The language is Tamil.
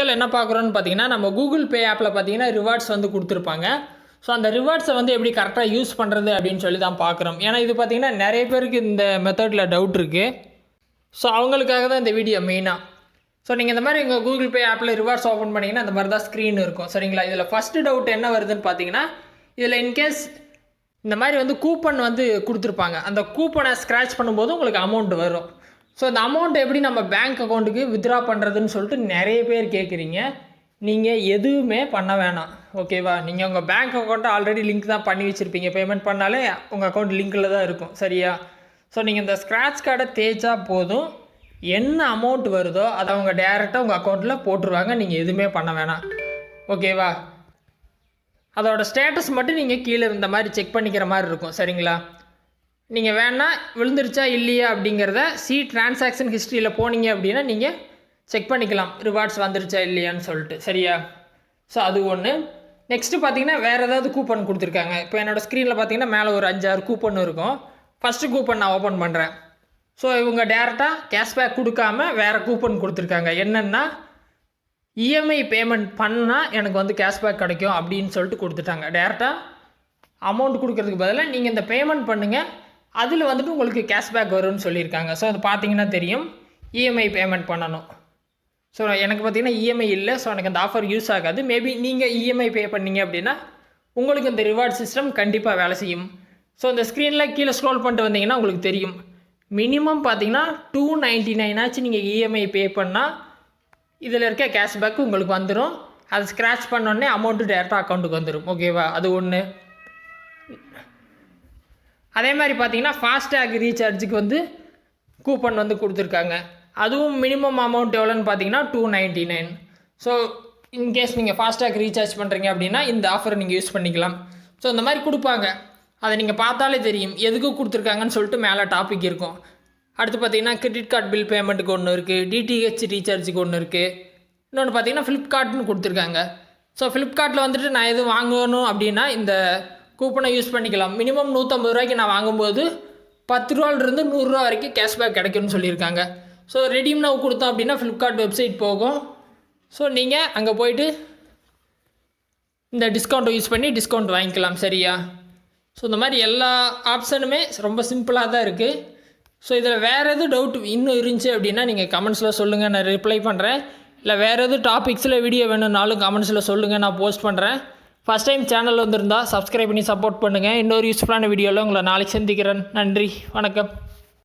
வீடியோவில் என்ன பார்க்குறோன்னு பார்த்தீங்கன்னா, நம்ம கூகுள் பே ஆப்பில் பார்த்தீங்கன்னா ரிவார்ட்ஸ் வந்து கொடுத்துருப்பாங்க. ஸோ அந்த ரிவார்ட்ஸை வந்து எப்படி கரெக்டாக யூஸ் பண்ணுறது அப்படின்னு சொல்லி தான் பார்க்குறோம். ஏன்னா இது பார்த்தீங்கன்னா நிறைய பேருக்கு இந்த மெத்தடில் டவுட் இருக்குது. ஸோ அவங்களுக்காக தான் இந்த வீடியோ மெயினாக. ஸோ நீங்கள் இந்த மாதிரி எங்கள் கூகுள் பே ஆப்பில் ரிவார்ட்ஸ் ஓப்பன் பண்ணிங்கன்னா அந்த மாதிரி தான் ஸ்க்ரீன் இருக்கும். சரிங்களா? இதில் ஃபஸ்ட்டு டவுட் என்ன வருதுன்னு பார்த்தீங்கன்னா, இதில் இன்கேஸ் இந்த மாதிரி வந்து கூப்பன் வந்து கொடுத்துருப்பாங்க. அந்த கூப்பனை ஸ்க்ராட்ச் பண்ணும்போது உங்களுக்கு அமௌண்ட் வரும். ஸோ அந்த அமௌண்ட் எப்படி நம்ம பேங்க் அக்கௌண்ட்டுக்கு வித்ட்ரா பண்ணுறதுன்னு சொல்லிட்டு நிறைய பேர் கேட்குறீங்க. நீங்கள் எதுவுமே பண்ண வேணாம், ஓகேவா? நீங்கள் உங்கள் பேங்க் அக்கௌண்ட்டை ஆல்ரெடி லிங்க் தான் பண்ணி வச்சுருப்பீங்க. பேமெண்ட் பண்ணாலே உங்கள் அக்கௌண்ட் லிங்கில் தான் இருக்கும், சரியா? ஸோ நீங்கள் இந்த ஸ்க்ராட்ச் கார்டை தேய்ச்சா போதும், என்ன அமௌண்ட் வருதோ அதை அவங்க டேரெக்டாக உங்கள் அக்கௌண்ட்டில் போட்டுருவாங்க. நீங்கள் எதுவுமே பண்ண வேணாம், ஓகேவா? அதோட ஸ்டேட்டஸ் மட்டும் நீங்கள் கீழே இருந்த மாதிரி செக் பண்ணிக்கிற மாதிரி இருக்கும், சரிங்களா? நீங்கள் வேணால் விழுந்துருச்சா இல்லையா அப்படிங்கிறத டிரான்சாக்ஷன் ஹிஸ்ட்ரியில் போனீங்க அப்படின்னா நீங்கள் செக் பண்ணிக்கலாம், ரிவார்ட்ஸ் வந்துருச்சா இல்லையான்னு சொல்லிட்டு, சரியா? ஸோ அது ஒன்று. நெக்ஸ்ட்டு பார்த்தீங்கன்னா வேறு ஏதாவது கூப்பன் கொடுத்துருக்காங்க. இப்போ என்னோடய ஸ்க்ரீனில் பார்த்தீங்கன்னா மேலே ஒரு 5-6 கூப்பன் இருக்கும். ஃபஸ்ட்டு கூப்பன் நான் ஓப்பன் பண்ணுறேன். ஸோ இவங்க டேரெக்டாக கேஷ்பேக் கொடுக்காம வேறு கூப்பன் கொடுத்துருக்காங்க. என்னென்னா இஎம்ஐ பேமெண்ட் பண்ணால் எனக்கு வந்து கேஷ்பேக் கிடைக்கும் அப்படின்னு சொல்லிட்டு கொடுத்துட்டாங்க. டேரெக்டாக அமௌண்ட் கொடுக்கறதுக்கு பதிலாக நீங்கள் இந்த பேமெண்ட் பண்ணுங்கள், அதில் வந்துட்டு உங்களுக்கு கேஷ்பேக் வரும்னு சொல்லியிருக்காங்க. ஸோ அது பார்த்தீங்கன்னா தெரியும், இஎம்ஐ பேமெண்ட் பண்ணணும். ஸோ எனக்கு பார்த்தீங்கன்னா இஎம்ஐ இல்லை, ஸோ எனக்கு அந்த ஆஃபர் யூஸ் ஆகாது. மேபி நீங்கள் இஎம்ஐ பே பண்ணீங்க அப்படின்னா உங்களுக்கு இந்த ரிவார்ட் சிஸ்டம் கண்டிப்பாக வேலை செய்யும். ஸோ இந்த ஸ்க்ரீனில் கீழே ஸ்க்ரோல் பண்ணிட்டு வந்தீங்கன்னா உங்களுக்கு தெரியும், மினிமம் பார்த்தீங்கன்னா 299 ஆச்சு நீங்கள் இஎம்ஐ பே பண்ணால் இதில் இருக்க கேஷ்பேக் உங்களுக்கு வந்துடும். அது ஸ்க்ராட்ச் பண்ணோடனே அமௌண்ட்டு டேரெக்டாக அக்கௌண்ட்டுக்கு வந்துடும், ஓகேவா? அது ஒன்று. அதே மாதிரி பார்த்தீங்கன்னா ஃபாஸ்டேக் ரீசார்ஜுக்கு வந்து கூப்பன் வந்து கொடுத்துருக்காங்க. அதுவும் மினிமம் அமௌண்ட் எவ்வளோன்னு பார்த்தீங்கன்னா 299. ஸோ இன்கேஸ் நீங்கள் ஃபாஸ்டேக் ரீசார்ஜ் பண்ணுறீங்க அப்படின்னா இந்த ஆஃபரை நீங்கள் யூஸ் பண்ணிக்கலாம். ஸோ இந்த மாதிரி கொடுப்பாங்க, அதை நீங்கள் பார்த்தாலே தெரியும் எதுக்கு கொடுத்துருக்காங்கன்னு சொல்லிட்டு மேலே டாபிக் இருக்கும். அடுத்து பார்த்தீங்கன்னா கிரெடிட் கார்டு பில் பேமெண்ட்டுக்கு ஒன்று இருக்குது, டிடிஹெச் ரீசார்ஜுக்கு ஒன்று இருக்குது, இன்னொன்று பார்த்தீங்கன்னா ஃப்ளிப்கார்ட்னு கொடுத்துருக்காங்க. ஸோ ஃப்ளிப்கார்ட்டில் வந்துட்டு நான் எதுவும் வாங்கணும் அப்படின்னா இந்த கூப்பனை யூஸ் பண்ணிக்கலாம். மினிமம் 150 ரூபாய்க்கு நான் வாங்கும்போது 10 ரூபாயிலிருந்து 100 ரூபா வரைக்கும் கேஷ்பேக் கிடைக்கும்னு சொல்லியிருக்காங்க. ஸோ ரெடீம் நவ் கொடுத்தோம் அப்படின்னா ஃப்ளிப்கார்ட் வெப்சைட் போகும். ஸோ நீங்கள் அங்கே போய்ட்டு இந்த டிஸ்கவுண்ட்டை யூஸ் பண்ணி டிஸ்கவுண்ட் வாங்கிக்கலாம், சரியா? ஸோ இந்த மாதிரி எல்லா ஆப்ஷனுமே ரொம்ப சிம்பிளாக தான் இருக்குது. ஸோ இதில் வேறு எதுவும் டவுட் இன்னும் இருந்துச்சு அப்படின்னா நீங்கள் கமெண்ட்ஸில் சொல்லுங்கள், நான் ரிப்ளை பண்ணுறேன். இல்லை வேறு எதுவும் டாபிக்ஸில் வீடியோ வேணும்னாலும் கமெண்ட்ஸில் சொல்லுங்கள், நான் போஸ்ட் பண்ணுறேன். ஃபஸ்ட் டைம் சேனல் வந்திருந்தால் சப்ஸ்கிரைப் பண்ணி சப்போர்ட் பண்ணுங்கள். இன்னொரு யூஸ்ஃபுல்லான வீடியோவில் உங்களை நாளைக்கு சந்திக்கிறேன். நன்றி, வணக்கம்.